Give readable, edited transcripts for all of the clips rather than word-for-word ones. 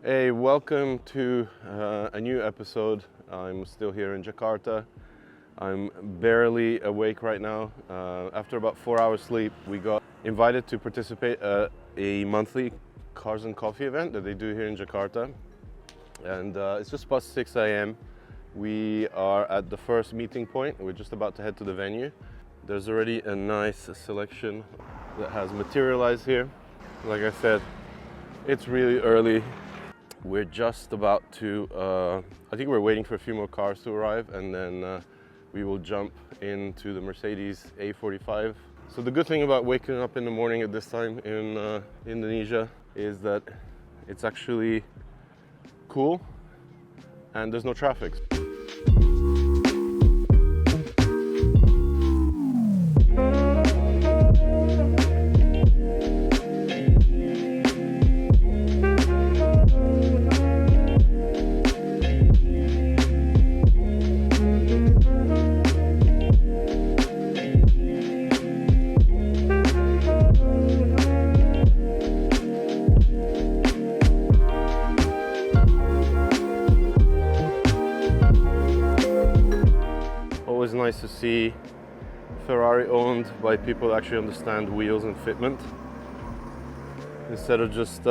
Hey, welcome to a new episode. I'm still here in Jakarta. I'm barely awake right now. After about 4 hours sleep, we got invited to participate at a monthly Cars and Coffee event that they do here in Jakarta. And it's just past 6 a.m. We are at the first meeting point. We're just about to head to the venue. There's already a nice selection that has materialized here. Like I said, it's really early. We're just about to, I think we're waiting for a few more cars to arrive, and then we will jump into the Mercedes A45. So the good thing about waking up in the morning at this time in Indonesia is that it's actually cool and there's no traffic. Always nice to see Ferrari owned by people that actually understand wheels and fitment instead of just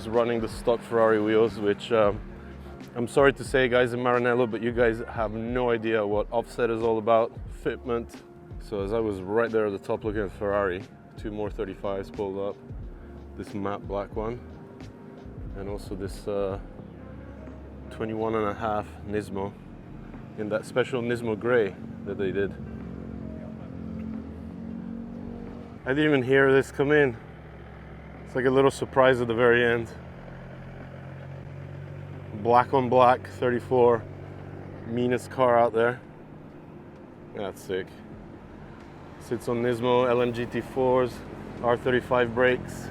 running the stock Ferrari wheels, which I'm sorry to say, guys in Maranello, but you guys have no idea what offset is all about, fitment. So as I was right there at the top looking at Ferrari, two more 35s pulled up, this matte black one, and also this 21.5 Nismo in that special Nismo gray that they did. I didn't even hear this come in. It's like a little surprise at the very end. Black on black, 34, meanest car out there. That's sick. Sits on Nismo LMGT4s, R35 brakes.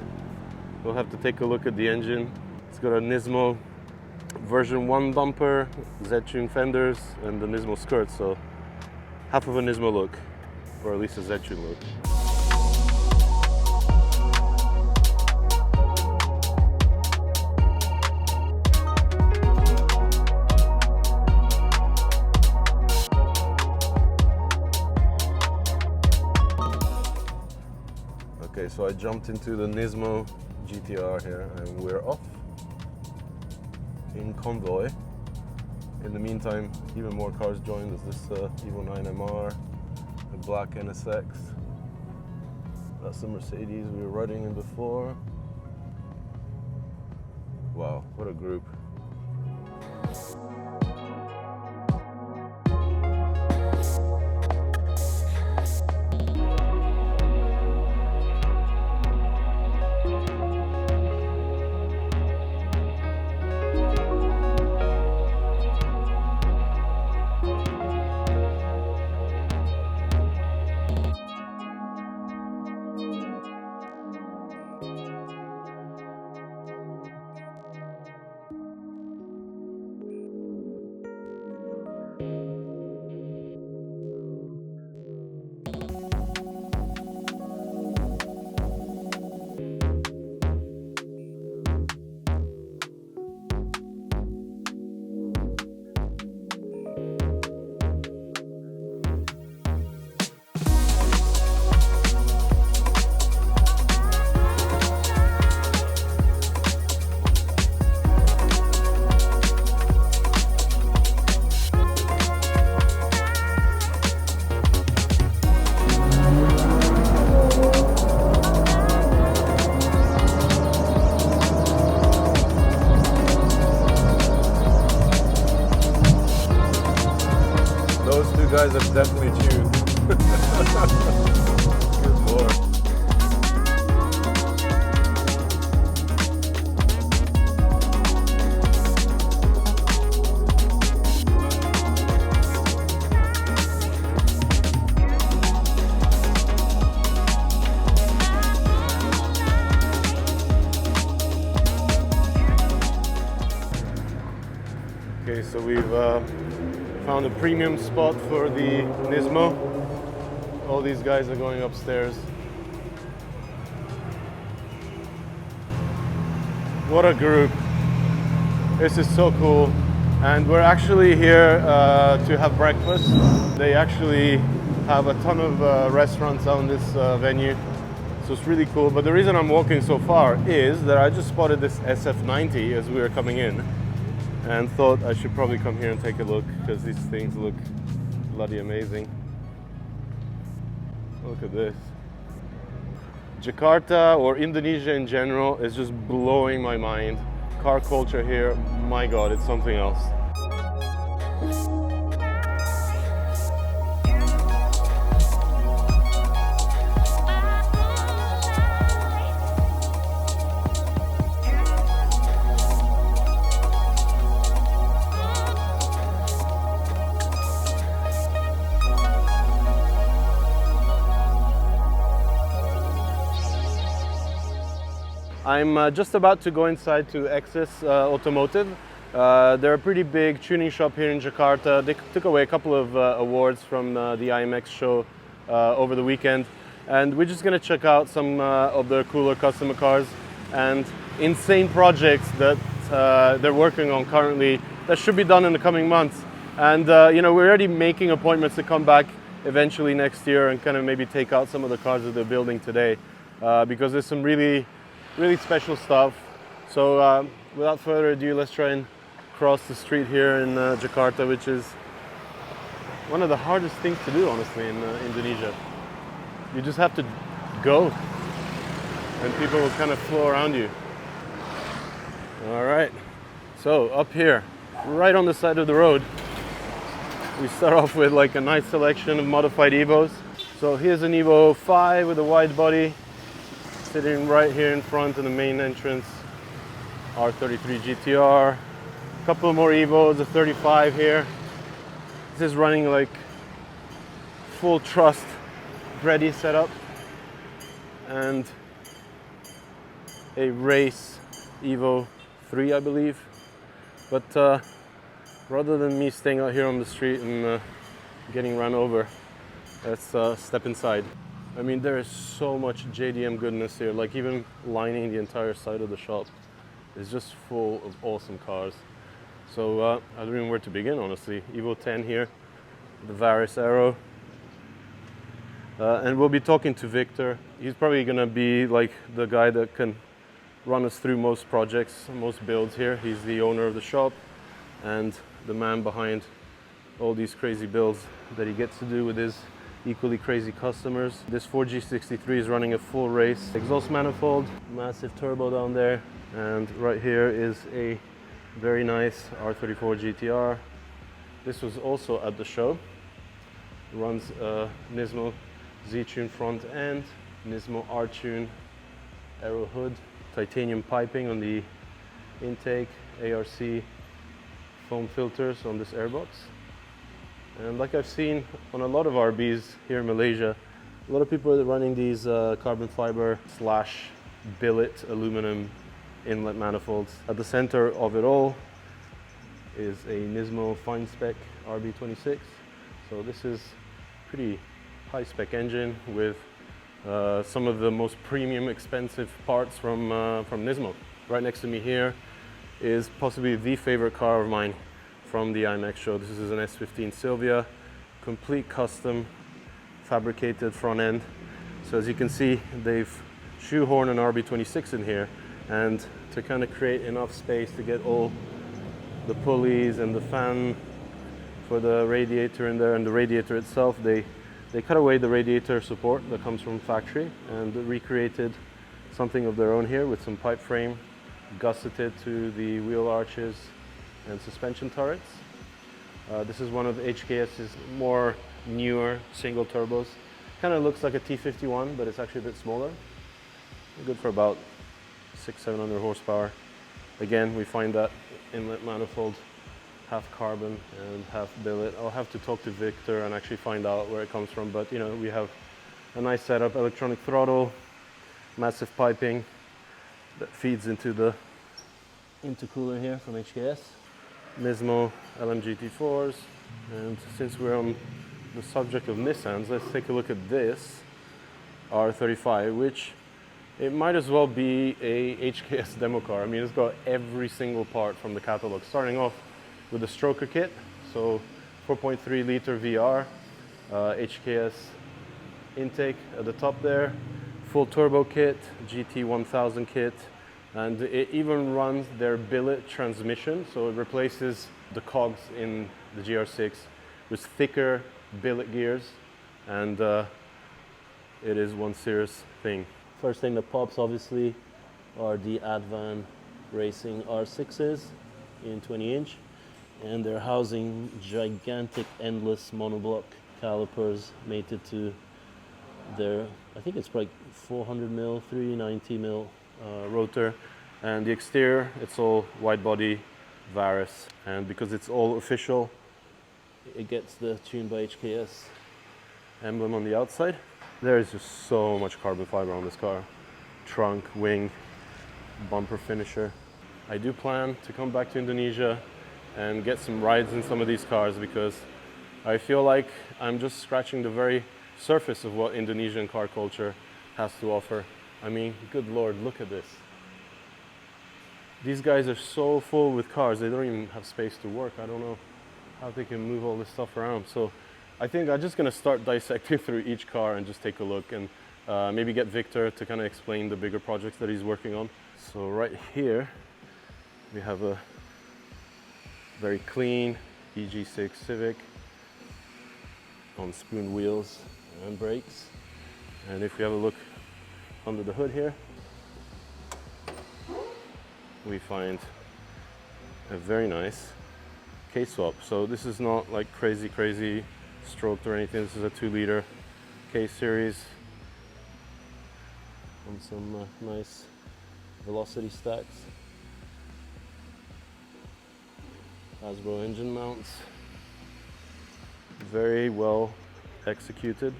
We'll have to take a look at the engine. It's got a Nismo version 1 bumper, Z-Tune fenders, and the Nismo skirt, so half of a Nismo look, or at least a Z-Tune look. Okay, so I jumped into the Nismo GTR here, and we're off in convoy. In the meantime, even more cars joined. There's this Evo 9 MR, the black NSX. That's the Mercedes we were riding in before. Wow, what a group. Guys have definitely tuned. Good lord. Okay, so we've found a premium spot for the Nismo. All these guys are going upstairs. What a group. This is so cool. And we're actually here to have breakfast. They actually have a ton of restaurants on this venue. So it's really cool. But the reason I'm walking so far is that I just spotted this SF90 as we were coming in and thought I should probably come here and take a look because these things look bloody amazing. Look at this. Jakarta, or Indonesia in general, is just blowing my mind. Car culture here, my God, it's something else. I'm just about to go inside to XS Automotive. They're a pretty big tuning shop here in Jakarta. They took away a couple of awards from the IMX show over the weekend. And we're just going to check out some of their cooler customer cars and insane projects that they're working on currently that should be done in the coming months. And you know, we're already making appointments to come back eventually next year and kind of maybe take out some of the cars that they're building today because there's some really special stuff. So without further ado, let's try and cross the street here in Jakarta, which is one of the hardest things to do, honestly, in Indonesia. You just have to go and people will kind of flow around you. All right, so up here, right on the side of the road, we start off with like a nice selection of modified EVOs. So here's an Evo 5 with a wide body, sitting right here in front in the main entrance. R33 GTR, a couple more EVOs, a 35 here. This is running like full trust ready setup, and a race Evo 3, I believe. But rather than me staying out here on the street and getting run over, let's step inside. I mean, there is so much JDM goodness here, like even lining the entire side of the shop is just full of awesome cars. So I don't even know where to begin, honestly. Evo 10 here, the Varis Aero. And we'll be talking to Victor. He's probably gonna be like the guy that can run us through most projects, most builds here. He's the owner of the shop and the man behind all these crazy builds that he gets to do with his equally crazy customers. This 4G63 is running a full race exhaust manifold, massive turbo down there, and right here is a very nice R34 GTR. This was also at the show. It runs a Nismo Z-Tune front end, Nismo R-Tune aero hood, titanium piping on the intake, ARC foam filters on this airbox. And like I've seen on a lot of RBs here in Malaysia, a lot of people are running these carbon fiber / billet aluminum inlet manifolds. At the center of it all is a Nismo fine spec RB26. So this is pretty high spec engine with some of the most premium expensive parts from Nismo. Right next to me here is possibly the favorite car of mine from the IMX show. This is an S15 Silvia, complete custom fabricated front end. So as you can see, they've shoehorned an RB26 in here, and to kind of create enough space to get all the pulleys and the fan for the radiator in there and the radiator itself, they cut away the radiator support that comes from factory and recreated something of their own here with some pipe frame, gusseted to the wheel arches and suspension turrets. This is one of HKS's more newer single turbos. Kind of looks like a T51, but it's actually a bit smaller. Good for about 600-700 horsepower. Again, we find that inlet manifold half carbon and half billet. I'll have to talk to Victor and actually find out where it comes from, but you know, we have a nice setup, electronic throttle, massive piping that feeds into the intercooler here from HKS. Nismo LMGT4s, and since we're on the subject of Nissans, let's take a look at this R35, which It might as well be a HKS demo car. I mean, it's got every single part from the catalog, starting off with the stroker kit, so 4.3 liter VR, HKS intake at the top there, full turbo kit, GT1000 kit, and it even runs their billet transmission, so it replaces the cogs in the GR6 with thicker billet gears, and it is one serious thing. First thing that pops obviously are the Advan Racing R6s in 20-inch, and they're housing gigantic endless monoblock calipers mated to their, I think it's like 400mm, 390mm rotor, and the exterior, it's all wide body Varis, and because it's all official, it gets the Tuned by HKS emblem on the outside. There is just so much carbon fiber on this car. Trunk, wing, bumper finisher. I do plan to come back to Indonesia and get some rides in some of these cars, because I feel like I'm just scratching the very surface of what Indonesian car culture has to offer. I mean, good Lord, look at this. These guys are so full with cars, they don't even have space to work. I don't know how they can move all this stuff around. So I think I'm just going to start dissecting through each car and just take a look, and maybe get Victor to kind of explain the bigger projects that he's working on. So right here we have a very clean EG Civic on spoon wheels and brakes. And if we have a look under the hood here, we find a very nice case swap. So this is not like crazy stroked or anything. This is a 2-liter case series on some nice velocity stacks. Hasbro engine mounts. Very well executed,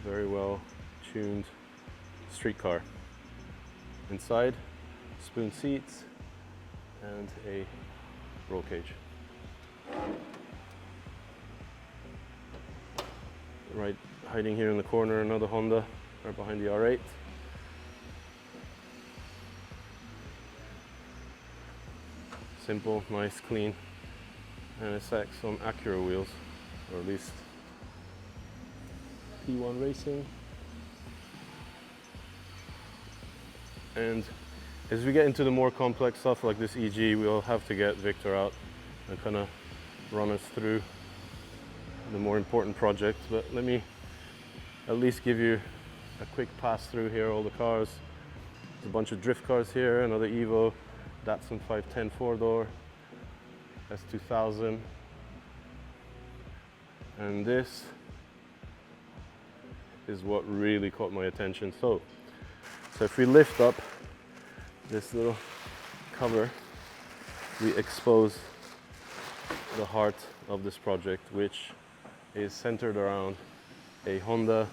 very well tuned street car. Inside, spoon seats and a roll cage. Right, hiding here in the corner, another Honda right behind the R8. Simple, nice, clean NSX on Acura wheels, or at least P1 Racing. And as we get into the more complex stuff like this EG, we'll have to get Victor out and kind of run us through the more important projects. But let me at least give you a quick pass through here, all the cars. There's a bunch of drift cars here, another Evo, Datsun 510 4-door, S2000. And this is what really caught my attention. So if we lift up this little cover, we expose the heart of this project, which is centered around a Honda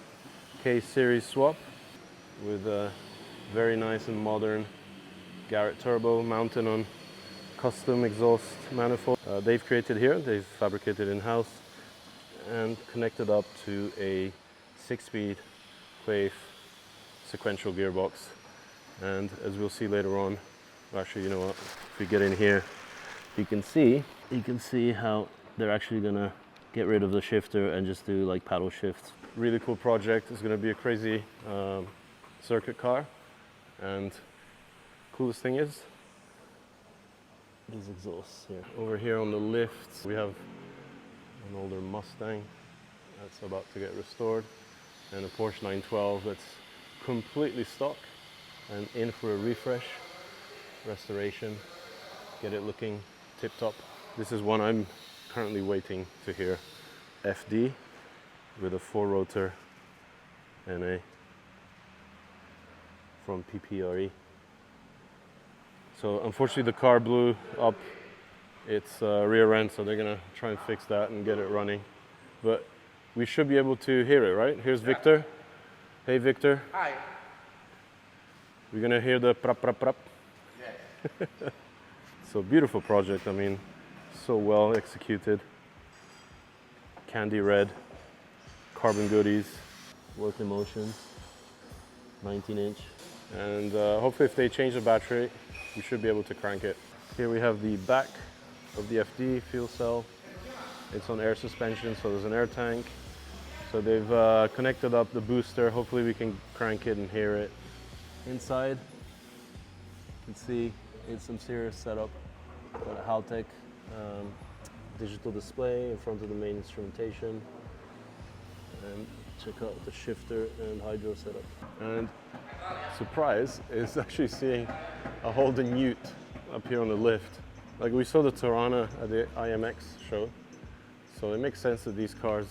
K series swap with a very nice and modern Garrett turbo mounted on custom exhaust manifold they've created here. They've fabricated in-house and connected up to a 6-speed Quaife sequential gearbox. And as we'll see later on, actually, you know what, if we get in here, you can see how they're actually gonna get rid of the shifter and just do like paddle shifts. Really cool project. It's gonna be a crazy circuit car. And coolest thing is these exhausts here. Over here on the lifts, we have an older Mustang that's about to get restored, and a Porsche 912 that's completely stock and in for a refresh, restoration, get it looking tip-top. This is one I'm currently waiting to hear. FD with a 4-rotor NA from PPRE. So unfortunately the car blew up its rear end, so they're gonna try and fix that and get it running. But we should be able to hear it, right? Here's Victor. Hey Victor. Hi. We're gonna hear the prap prap prap. Yes. So beautiful project, I mean, so well executed. Candy red, carbon goodies, work in motion, 19-inch And hopefully if they change the battery, we should be able to crank it. Here we have the back of the FD fuel cell. It's on air suspension, so there's an air tank. So they've connected up the booster. Hopefully we can crank it and hear it. Inside, you can see it's some serious setup. Got a Haltech digital display in front of the main instrumentation. And check out the shifter and hydro setup. And surprise is actually seeing a Holden Ute up here on the lift. Like we saw the Tirana at the IMX show. So it makes sense that these cars,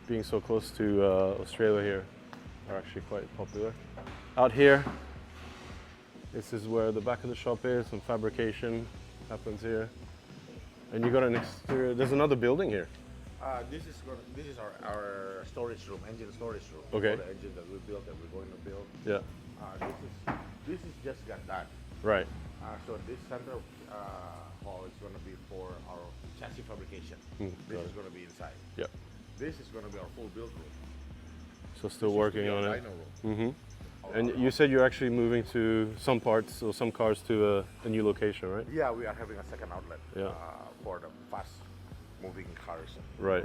being so close to Australia here, are actually quite popular. Out here, this is where the back of the shop is, some fabrication happens here. And you got an exterior, there's another building here. This is our storage room, engine storage room. Okay. For the engine that we built, that we're going to build. Yeah. This is just got done. Right. So this center hall is going to be for our chassis fabrication. This is going to be inside. Yeah. This is going to be our full build room. So still working on it. Room. And you said you're actually moving to some parts or some cars to a new location, right? Yeah, we are having a second outlet for the fast moving cars. Right.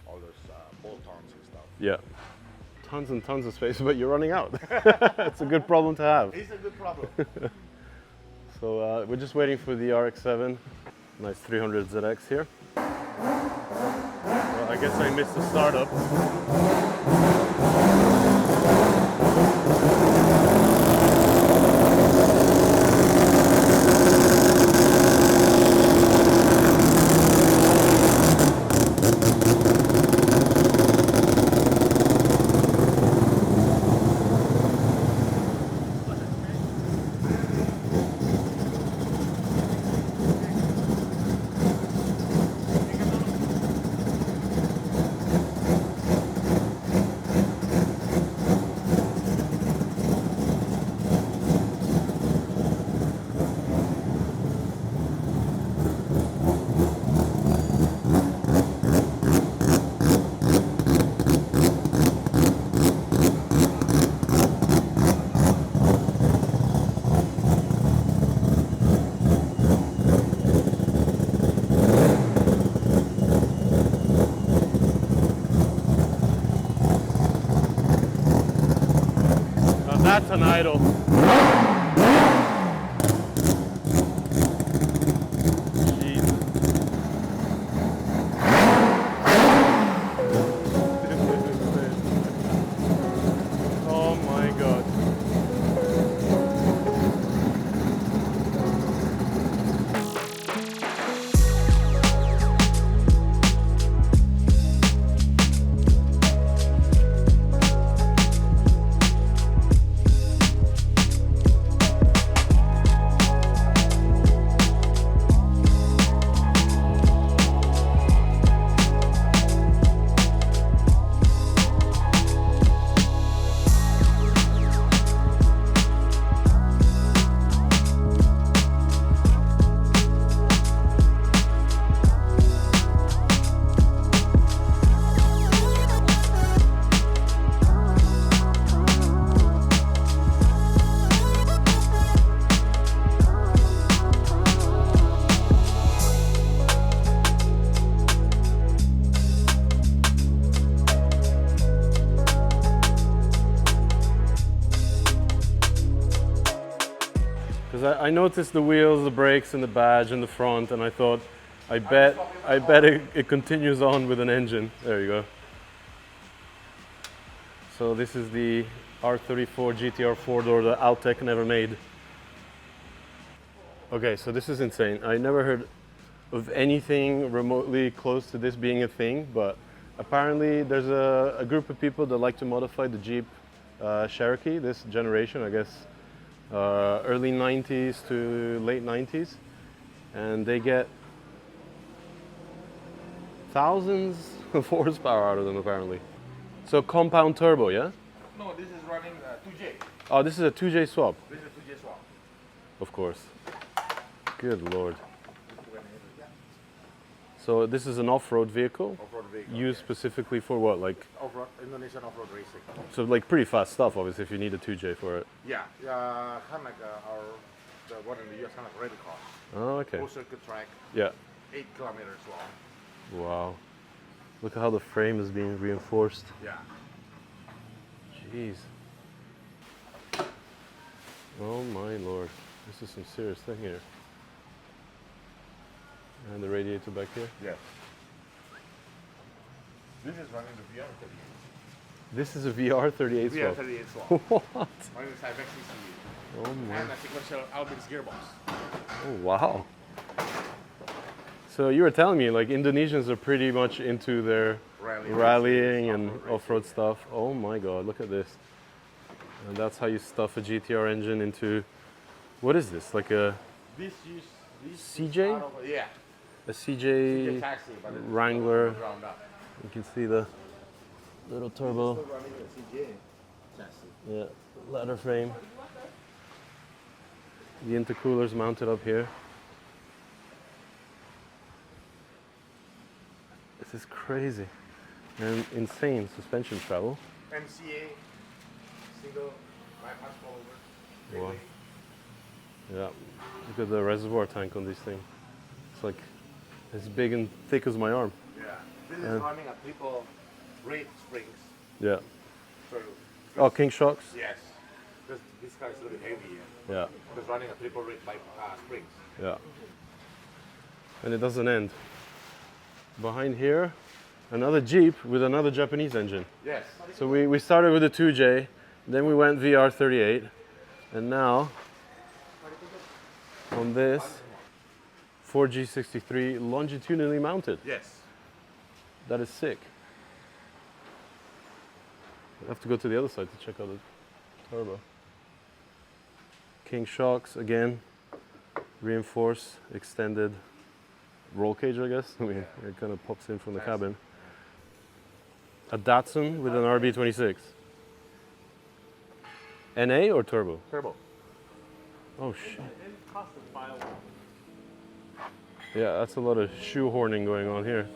All those bolt-ons and stuff. Yeah. Tons and tons of space, but you're running out. It's a good problem to have. It's a good problem. So we're just waiting for the RX7. Nice 300 ZX here. Well, I guess I missed the startup. That's an idol. Jeez. Oh my God. Because I noticed the wheels, the brakes, and the badge in the front, and I thought, I bet it continues on with an engine. There you go. So this is the R34 GTR 4-door that Altec never made. Okay, so this is insane. I never heard of anything remotely close to this being a thing, but apparently there's a group of people that like to modify the Jeep Cherokee, this generation, I guess, early 90s to late 90s, and they get thousands of horsepower out of them apparently. So compound turbo, yeah? No, this is running 2J. Oh, this is a 2J swap? This is a 2J swap. Of course. Good Lord. So this is an off-road vehicle, Off-road vehicle. used specifically for what? Like, Off-road, Indonesian off-road racing. so like pretty fast stuff, obviously, if you need a 2J for it. Yeah, kind of like the one in the US, kind of like rally car. Oh, okay. Full circuit track, Yeah. 8 kilometers long. Wow. Look at how the frame is being reinforced. Yeah. Jeez. Oh my lord. This is some serious thing here. And the radiator back here. Yes. This is running the VR38. This is a VR38 swap. VR38 swap. What? Running the Civic CCU. Oh my. And a sequential Albin's gearbox. Oh wow. So you were telling me like Indonesians are pretty much into their rallying and off-road stuff. Oh my god, look at this. And that's how you stuff a GTR engine into, what is this? Like a This CJ? out of, yeah. A CJ CJ taxi, but it's Wrangler. ground up. You can see the little turbo. Still running the CJ chassis. Yeah, ladder frame. The intercooler's mounted up here. This is crazy. And insane suspension travel. MCA, single bypass follower. Wow. Yeah, look at the reservoir tank on this thing. It's like as big and thick as my arm. Yeah. This is running a triple rate springs. Yeah. So, Oh, King shocks? yes. Because this car is a little heavy. Yeah, Because running a triple rate by springs. yeah. And it doesn't end. Behind here, another Jeep with another Japanese engine. Yes. So we started with a 2J, then we went VR38, and now on this 4G63 longitudinally mounted. Yes. That is sick. I have to go to the other side to check out the turbo. King shocks again, reinforced, extended roll cage, I guess. I mean, it kind of pops in from the cabin. A Datsun with an RB26. NA or turbo? Turbo. Oh shit. Yeah, that's a lot of shoehorning going on here.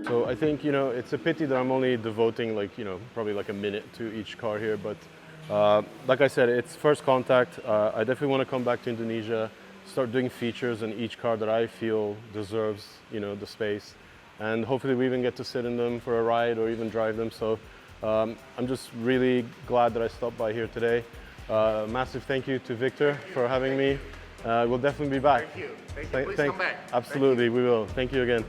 So I think, it's a pity that I'm only devoting probably like a minute to each car here, but like I said, it's first contact. I definitely want to come back to Indonesia, start doing features on each car that I feel deserves, the space. And hopefully we even get to sit in them for a ride or even drive them. So I'm just really glad that I stopped by here today. Massive thank you to Victor for having me. We'll definitely be back. Thank you. Thank you. Please come back. Absolutely, we will. Thank you again.